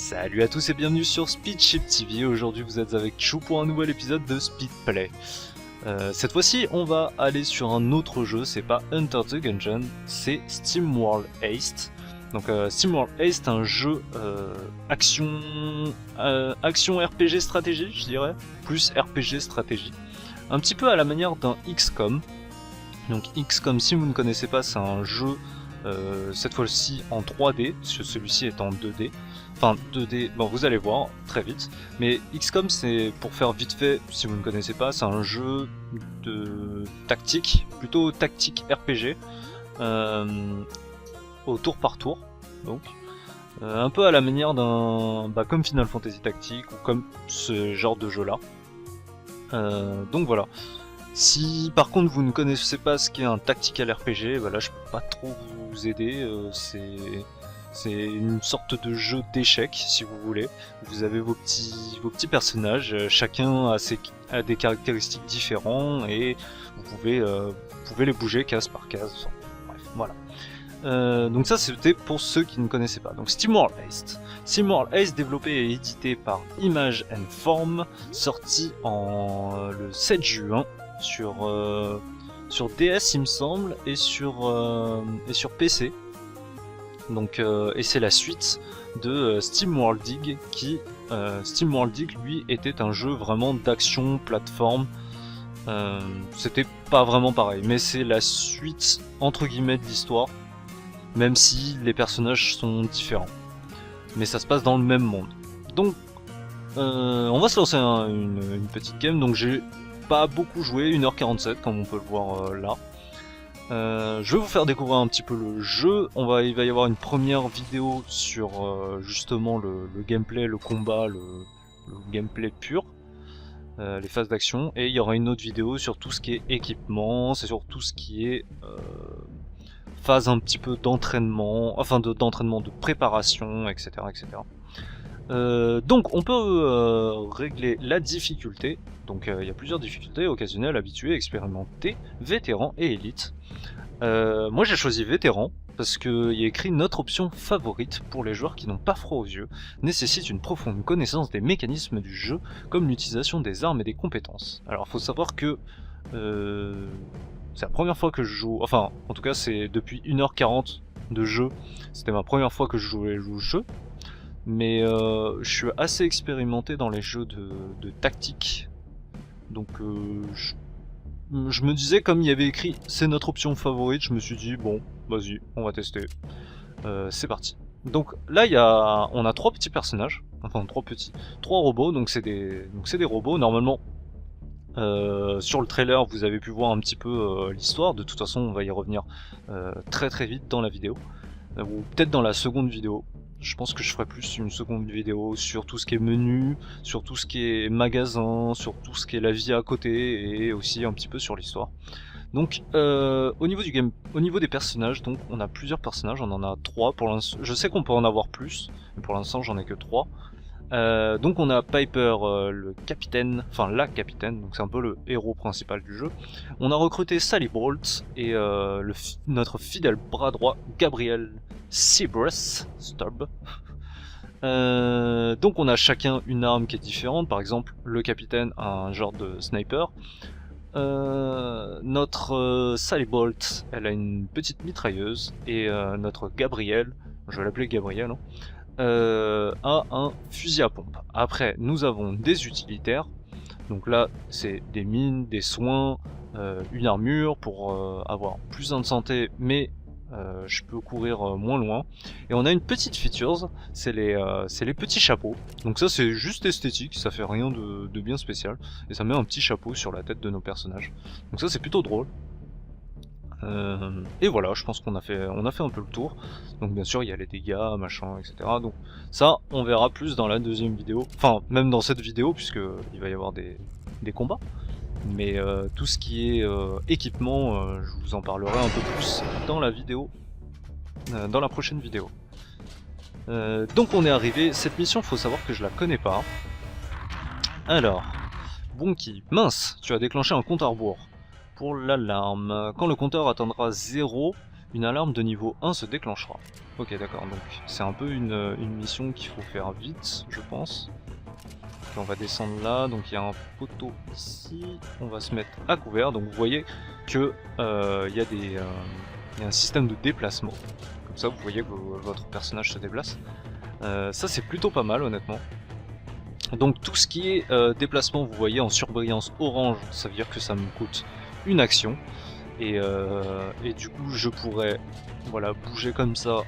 Salut à tous et bienvenue sur Speedship TV. Aujourd'hui vous êtes avec Chou pour un nouvel épisode de Speedplay. Cette fois-ci on va aller sur un autre jeu, c'est pas Enter the Gungeon, c'est SteamWorld Heist. Donc SteamWorld Heist, un jeu action RPG stratégie je dirais, plus RPG stratégie. Un petit peu à la manière d'un XCOM. Donc XCOM, si vous ne connaissez pas, c'est un jeu cette fois-ci en 3D, parce que celui-ci est en 2D. Enfin 2D, bon vous allez voir très vite. Mais XCOM, c'est, pour faire vite fait, si vous ne connaissez pas, c'est un jeu de tactique, plutôt tactique RPG, au tour par tour. Donc un peu à la manière d'un, comme Final Fantasy Tactique ou comme ce genre de jeu là. Donc voilà. Si par contre vous ne connaissez pas ce qu'est un tactical RPG, bah là je peux pas trop vous aider, c'est une sorte de jeu d'échecs si vous voulez. Vous avez vos petits personnages, chacun a des caractéristiques différentes et vous pouvez les bouger case par case, bref, voilà. Donc ça c'était pour ceux qui ne connaissaient pas. Donc SteamWorld Heist. SteamWorld Heist, développé et édité par Image & Form, sorti le 7 juin sur DS il me semble et sur PC. Donc et c'est la suite de SteamWorld Dig qui SteamWorld Dig lui était un jeu vraiment d'action plateforme. C'était pas vraiment pareil, mais c'est la suite entre guillemets de l'histoire, même si les personnages sont différents. Mais ça se passe dans le même monde. Donc on va se lancer une petite game. Donc j'ai pas beaucoup joué, 1h47 comme on peut le voir là. Je vais vous faire découvrir un petit peu le jeu. Il va y avoir une première vidéo sur justement le gameplay, le combat, le gameplay pur, les phases d'action, et il y aura une autre vidéo sur tout ce qui est équipement, c'est sur tout ce qui est phase un petit peu d'entraînement, enfin d'entraînement, de préparation, etc. etc. Donc on peut régler la difficulté. Donc il y a plusieurs difficultés: occasionnelles, habitué, expérimenté, vétéran et élite. Moi j'ai choisi vétéran parce qu'il y a écrit: notre option favorite pour les joueurs qui n'ont pas froid aux yeux, nécessite une profonde connaissance des mécanismes du jeu, comme l'utilisation des armes et des compétences. Alors faut savoir que c'est la première fois que je joue, enfin en tout cas c'est depuis 1h40 de jeu, c'était ma première fois que je jouais au jeu. Mais je suis assez expérimenté dans les jeux de tactique. Donc je me disais, comme il y avait écrit c'est notre option favorite, je me suis dit bon vas-y on va tester. C'est parti. Donc là on a trois petits personnages, enfin trois robots, donc c'est des robots. Normalement sur le trailer vous avez pu voir un petit peu l'histoire. De toute façon on va y revenir très très vite dans la vidéo, ou peut-être dans la seconde vidéo. Je pense que je ferai plus une seconde vidéo sur tout ce qui est menu, sur tout ce qui est magasin, sur tout ce qui est la vie à côté, et aussi un petit peu sur l'histoire. Donc au niveau des personnages, donc on a plusieurs personnages, on en a 3 pour l'instant. Je sais qu'on peut en avoir plus, mais pour l'instant j'en ai que 3. Donc on a Piper, le capitaine, enfin la capitaine, donc c'est un peu le héros principal du jeu. On a recruté Sally Bolt et notre fidèle bras droit Gabriel Seabrus Stubb. Donc on a chacun une arme qui est différente. Par exemple le capitaine a un genre de sniper. Notre Sally Bolt, elle a une petite mitrailleuse, et notre Gabriel, je vais l'appeler Gabriel, hein, a un fusil à pompe. Après nous avons des utilitaires, donc là c'est des mines, des soins, une armure pour avoir plus de santé, mais je peux courir moins loin. Et on a une petite features, c'est les petits chapeaux. Donc ça c'est juste esthétique, ça fait rien de bien spécial, et ça met un petit chapeau sur la tête de nos personnages. Donc ça c'est plutôt drôle. Et voilà, je pense qu'on a fait un peu le tour. Donc bien sûr il y a les dégâts, machin, etc. Donc ça on verra plus dans la deuxième vidéo, enfin même dans cette vidéo, puisque il va y avoir des combats. Mais tout ce qui est équipement, je vous en parlerai un peu plus dans la vidéo, dans la prochaine vidéo. Donc on est arrivé, cette mission faut savoir que je la connais pas. Alors, Bonky, mince, tu as déclenché un compte à rebours. Pour l'alarme, quand le compteur atteindra 0, une alarme de niveau 1 se déclenchera. Ok, d'accord, donc c'est un peu une mission qu'il faut faire vite, je pense. On va descendre là, donc il y a un poteau ici, on va se mettre à couvert, donc vous voyez que il y a un système de déplacement, comme ça vous voyez que votre personnage se déplace. Ça c'est plutôt pas mal honnêtement. Donc tout ce qui est déplacement, vous voyez en surbrillance orange, ça veut dire que ça me coûte une action, et du coup je pourrais voilà, bouger comme ça,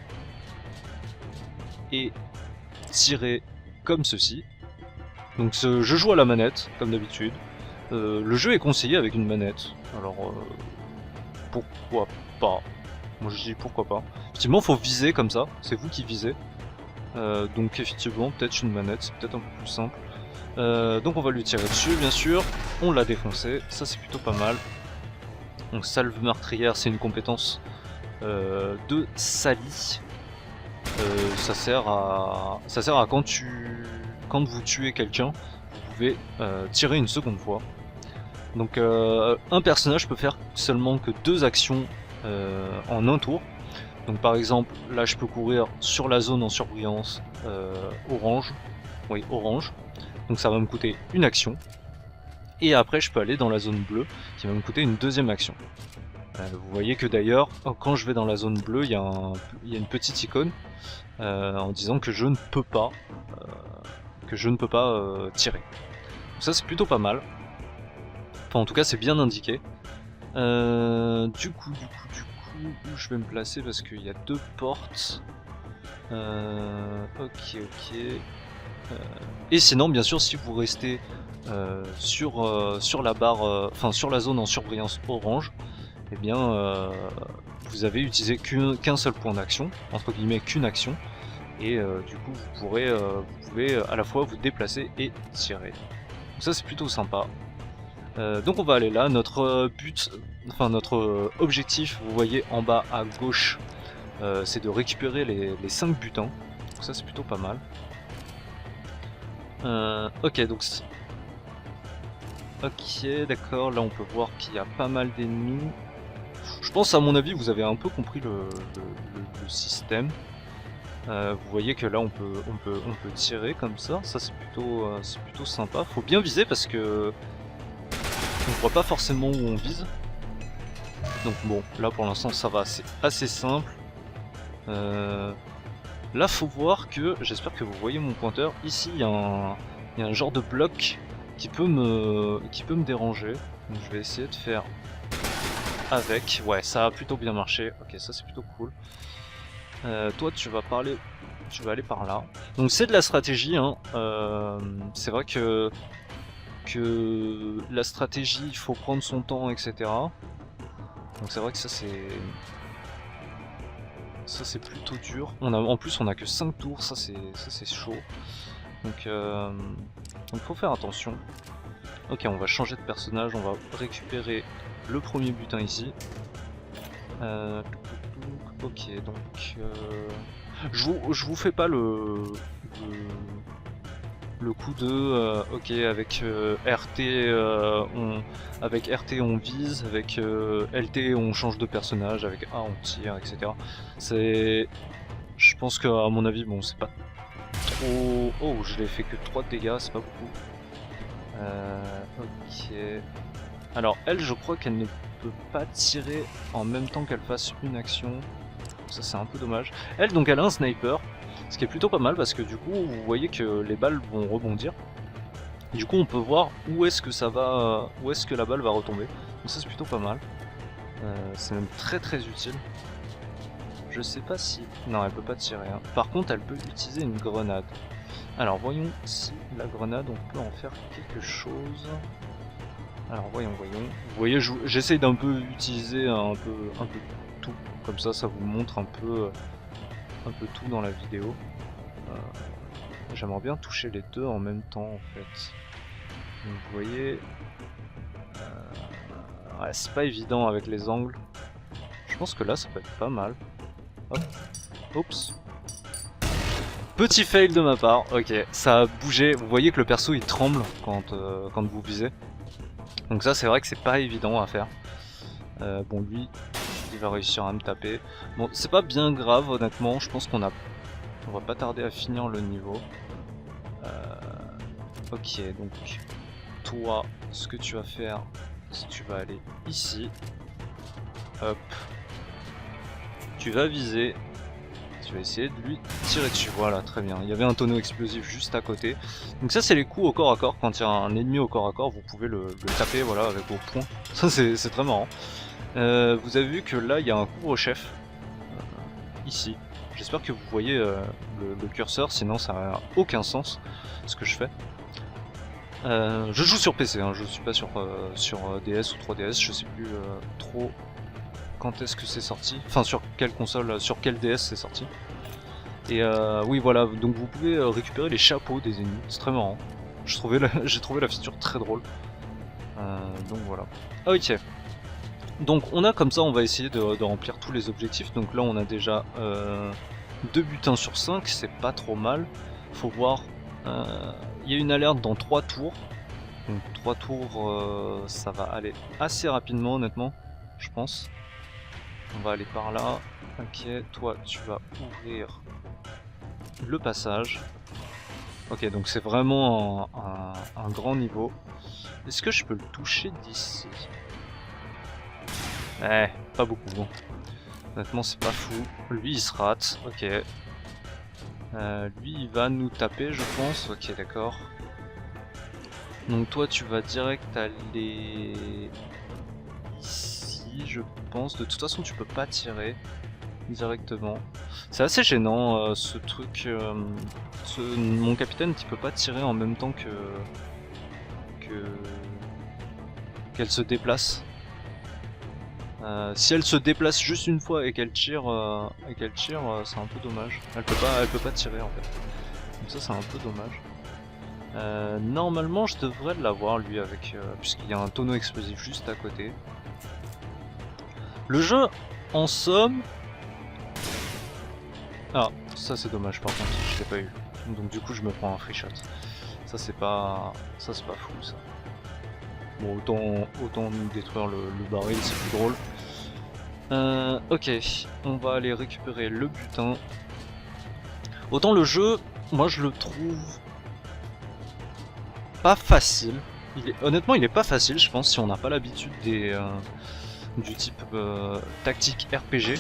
et tirer comme ceci. Donc je joue à la manette, comme d'habitude. Le jeu est conseillé avec une manette, alors pourquoi pas. Moi je dis pourquoi pas. Effectivement faut viser comme ça, c'est vous qui visez. Donc effectivement peut-être une manette, c'est peut-être un peu plus simple. Donc on va lui tirer dessus bien sûr, on l'a défoncé, ça c'est plutôt pas mal. Donc salve meurtrière, c'est une compétence de Sally. Ça sert à quand vous tuez quelqu'un, vous pouvez tirer une seconde fois. Donc un personnage peut faire seulement que 2 actions en un tour. Donc par exemple, là je peux courir sur la zone en surbrillance orange. Oui, orange. Donc ça va me coûter une action. Et après je peux aller dans la zone bleue qui va me coûter une deuxième action. Vous voyez que d'ailleurs, quand je vais dans la zone bleue, il y a une petite icône en disant que je ne peux pas tirer. Donc ça c'est plutôt pas mal. Enfin en tout cas c'est bien indiqué. Du coup, où je vais me placer parce qu'il y a 2 portes. Ok. Et sinon bien sûr si vous restez sur la barre, enfin sur la zone en surbrillance orange, eh bien vous avez utilisé qu'un seul point d'action, entre guillemets qu'une action, et du coup vous pouvez à la fois vous déplacer et tirer. Donc ça c'est plutôt sympa. Donc on va aller là, notre but, enfin notre objectif, vous voyez en bas à gauche, c'est de récupérer les 5 butins, donc ça c'est plutôt pas mal. Ok, donc ok, d'accord, là on peut voir qu'il y a pas mal d'ennemis. Je pense à mon avis vous avez un peu compris le système. Vous voyez que là on peut tirer comme ça, c'est plutôt sympa. Faut bien viser parce que on voit pas forcément où on vise. Donc bon, là pour l'instant ça va, c'est assez simple. Là faut voir que, j'espère que vous voyez mon pointeur, ici il y a un genre de bloc qui peut me déranger. Donc je vais essayer de faire avec. Ouais, ça a plutôt bien marché. Ok, ça c'est plutôt cool. Toi tu vas aller par là. Donc c'est de la stratégie, hein. C'est vrai que la stratégie, il faut prendre son temps, etc. Donc c'est vrai que ça c'est plutôt dur. En plus on a que 5 tours, ça c'est chaud. Donc faut faire attention. Ok, on va changer de personnage, on va récupérer le premier butin ici. Ok, donc je vous fais pas le coup de ok, avec RT on vise, avec LT on change de personnage, avec A on tire, etc. Je pense que à mon avis bon c'est pas trop. Oh, je l'ai fait que 3 de dégâts, c'est pas beaucoup. Ok. Alors elle, je crois qu'elle ne peut pas tirer en même temps qu'elle fasse une action. Ça c'est un peu dommage. Elle, donc elle a un sniper, ce qui est plutôt pas mal parce que du coup vous voyez que les balles vont rebondir. Et du coup on peut voir où est-ce que la balle va retomber. Donc ça c'est plutôt pas mal. C'est même très très utile. Je sais pas si... Non, elle peut pas tirer. Hein. Par contre elle peut utiliser une grenade. Alors voyons si la grenade on peut en faire quelque chose. Alors voyons. Vous voyez, j'essaye d'un peu utiliser un peu tout. Comme ça vous montre un peu tout dans la vidéo. J'aimerais bien toucher les deux en même temps en fait. Donc, vous voyez, ouais, c'est pas évident avec les angles. Je pense que là ça peut être pas mal. Hop. Oups. Petit fail de ma part. Ok, ça a bougé. Vous voyez que le perso il tremble quand vous visez. Donc ça c'est vrai que c'est pas évident à faire. Bon lui, il va réussir à me taper. Bon, c'est pas bien grave, honnêtement. Je pense qu'on va pas tarder à finir le niveau. Ok, donc toi, ce que tu vas faire, c'est que tu vas aller ici. Hop. Tu vas viser. Tu vas essayer de lui tirer dessus. Voilà, très bien. Il y avait un tonneau explosif juste à côté. Donc ça, c'est les coups au corps à corps. Quand il y a un ennemi au corps à corps, vous pouvez le taper, voilà, avec vos poings. Ça, c'est très marrant. Vous avez vu que là, il y a un couvre-chef. Ici. J'espère que vous voyez le curseur, sinon ça n'a aucun sens ce que je fais. Je joue sur PC, hein, je suis pas sur DS ou 3DS, je sais plus trop quand est-ce que c'est sorti, enfin sur quelle console, sur quelle DS c'est sorti. Et oui voilà, donc vous pouvez récupérer les chapeaux des ennemis, c'est très marrant. J'ai trouvé la feature très drôle. Donc voilà. Ok. Donc on a comme ça, on va essayer de remplir tous les objectifs. Donc là on a déjà 2 butins sur 5, c'est pas trop mal. Faut voir, il y a une alerte dans 3 tours. Donc 3 tours, ça va aller assez rapidement honnêtement, je pense. On va aller par là. Ok, toi tu vas ouvrir le passage. Ok, donc c'est vraiment un grand niveau. Est-ce que je peux le toucher d'ici? Pas beaucoup, bon. Honnêtement, c'est pas fou. Lui, il se rate, ok. Lui, il va nous taper, je pense. Ok, d'accord. Donc toi, tu vas direct aller ici, je pense. De toute façon, tu peux pas tirer directement. C'est assez gênant, ce truc. Mon capitaine, tu peux pas tirer en même temps qu'elle se déplace. Si elle se déplace juste une fois et qu'elle tire, c'est un peu dommage. Elle peut pas tirer en fait. Donc ça c'est un peu dommage. Normalement je devrais l'avoir lui avec, puisqu'il y a un tonneau explosif juste à côté. Le jeu, en somme... Ah, ça c'est dommage par contre, je l'ai pas eu. Donc du coup je me prends un free shot. Ça c'est pas fou ça. Bon, autant détruire le baril, c'est plus drôle. Ok, on va aller récupérer le butin. Autant le jeu, moi je le trouve pas facile. Honnêtement, il est pas facile, je pense, si on n'a pas l'habitude du type tactique RPG.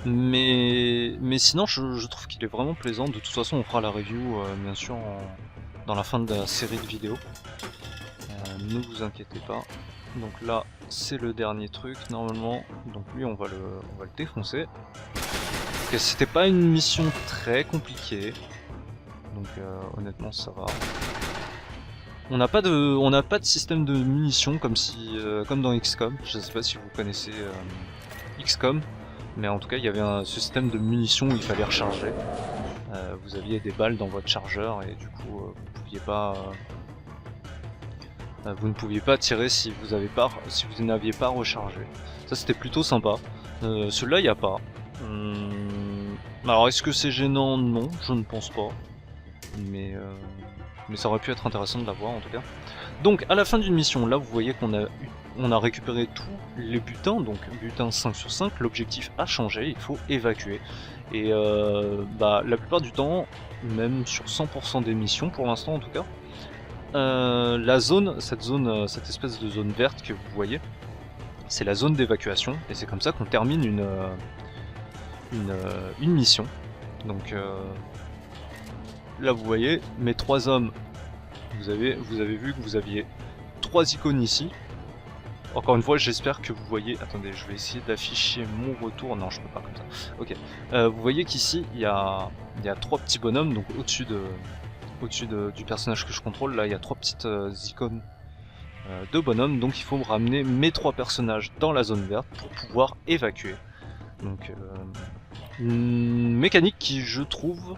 Mais sinon, je trouve qu'il est vraiment plaisant. De toute façon, on fera la review, bien sûr, dans la fin de la série de vidéos. Ne vous inquiétez pas. Donc là, c'est le dernier truc normalement. Donc lui, on va le défoncer. Okay, c'était pas une mission très compliquée. Donc honnêtement, ça va. On n'a pas de système de munitions comme dans XCOM. Je sais pas si vous connaissez XCOM, mais en tout cas, il y avait un système de munitions où il fallait recharger. Vous aviez des balles dans votre chargeur et du coup, vous ne pouviez pas tirer si vous n'aviez pas rechargé. Ça c'était plutôt sympa. Celui-là il n'y a pas. Alors est-ce que c'est gênant? Non, je ne pense pas. Mais ça aurait pu être intéressant de l'avoir en tout cas. Donc à la fin d'une mission, là vous voyez qu'on a récupéré tous les butins, donc butin 5 sur 5, l'objectif a changé, il faut évacuer. Et la plupart du temps, même sur 100% des missions pour l'instant en tout cas, cette espèce de zone verte que vous voyez, c'est la zone d'évacuation et c'est comme ça qu'on termine une mission. Donc là vous voyez mes 3 hommes, vous avez vu que vous aviez 3 icônes ici. Encore une fois, j'espère que vous voyez. Attendez, je vais essayer d'afficher mon retour. Non, je peux pas comme ça. Ok. Vous voyez qu'ici il y a 3 petits bonhommes, donc au-dessus du personnage que je contrôle, là il y a 3 petites icônes de bonhommes, donc il faut ramener mes 3 personnages dans la zone verte pour pouvoir évacuer. Donc une mécanique qui je trouve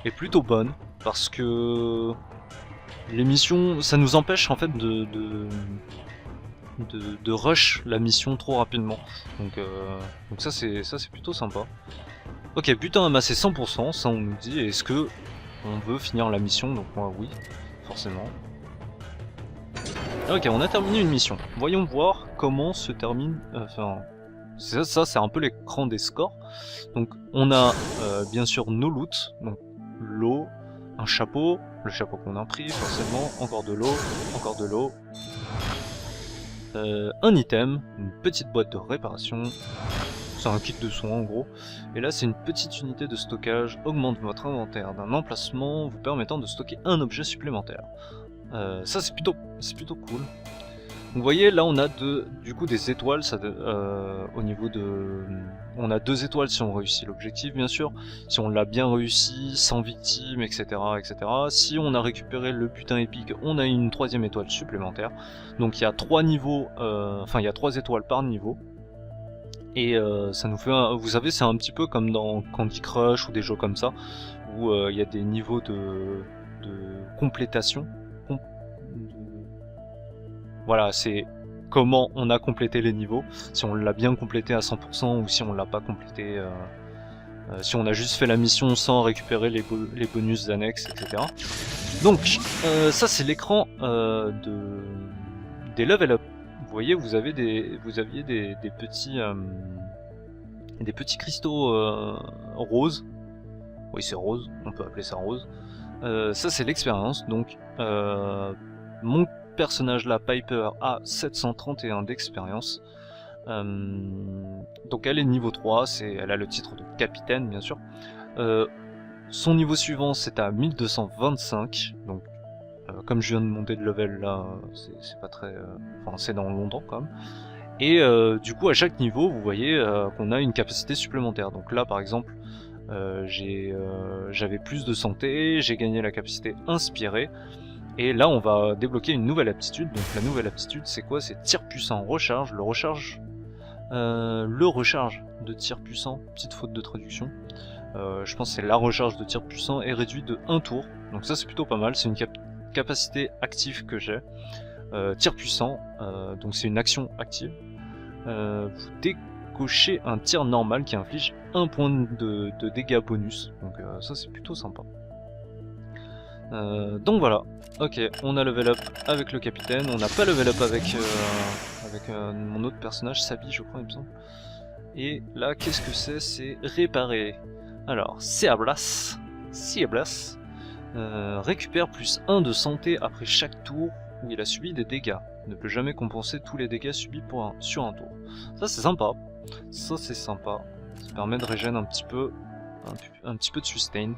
est plutôt bonne, parce que les missions, ça nous empêche en fait de rush la mission trop rapidement. Donc ça c'est plutôt sympa. Ok, butin amassé 100%, ça on nous dit, est-ce que on veut finir la mission? Donc moi oui, forcément. Ok, on a terminé une mission. Voyons voir comment se termine... Enfin, ça c'est un peu l'écran des scores. Donc on a bien sûr nos loots, donc l'eau, un chapeau, le chapeau qu'on a pris forcément, encore de l'eau, un item, une petite boîte de réparation, c'est un kit de soins en gros, et là c'est une petite unité de stockage, augmente votre inventaire d'un emplacement vous permettant de stocker un objet supplémentaire. Ça c'est plutôt cool. Donc vous voyez là on a du coup des étoiles, ça, au niveau de... On a 2 étoiles si on réussit l'objectif bien sûr, si on l'a bien réussi, sans victime, etc., etc. Si on a récupéré le butin épique, on a une 3ème étoile supplémentaire. Donc il y a 3 niveaux, enfin il y a 3 étoiles par niveau. Et ça nous fait vous savez c'est un petit peu comme dans Candy Crush ou des jeux comme ça, où il y a des niveaux de complétation. Voilà, c'est comment on a complété les niveaux, si on l'a bien complété à 100% ou si on l'a pas complété, si on a juste fait la mission sans récupérer les bonus annexes, etc. Donc, ça c'est l'écran des level up. Vous voyez, vous aviez des petits cristaux roses. Oui, c'est rose, on peut appeler ça rose. Ça c'est l'expérience, donc mon personnage là, Piper, a 731 d'expérience. Donc elle est niveau 3, elle a le titre de capitaine bien sûr. Son niveau suivant c'est à 1225, donc comme je viens de monter de level là, c'est pas très... Enfin c'est dans longtemps quand même. Et du coup à chaque niveau vous voyez qu'on a une capacité supplémentaire. Donc là par exemple j'avais plus de santé, j'ai gagné la capacité inspirée. Et là on va débloquer une nouvelle aptitude. Donc la nouvelle aptitude c'est quoi? C'est tir puissant recharge. Le recharge de tir puissant, petite faute de traduction, je pense que c'est la recharge de tir puissant est réduite de 1 tour. Donc ça c'est plutôt pas mal, c'est une capacité active que j'ai. Tir puissant, donc c'est une action active. Vous décochez un tir normal qui inflige 1 point de dégâts bonus. Donc ça c'est plutôt sympa. Donc voilà, ok, on a level up avec le capitaine, on n'a pas level up avec mon autre personnage, Sabi je crois il me semble. Et là qu'est-ce que c'est? C'est réparer. Alors, Ceablas, récupère plus 1 de santé après chaque tour où il a subi des dégâts. Ne peut jamais compenser tous les dégâts subis sur un tour. Ça c'est sympa, ça permet de régénérer un petit peu de sustain.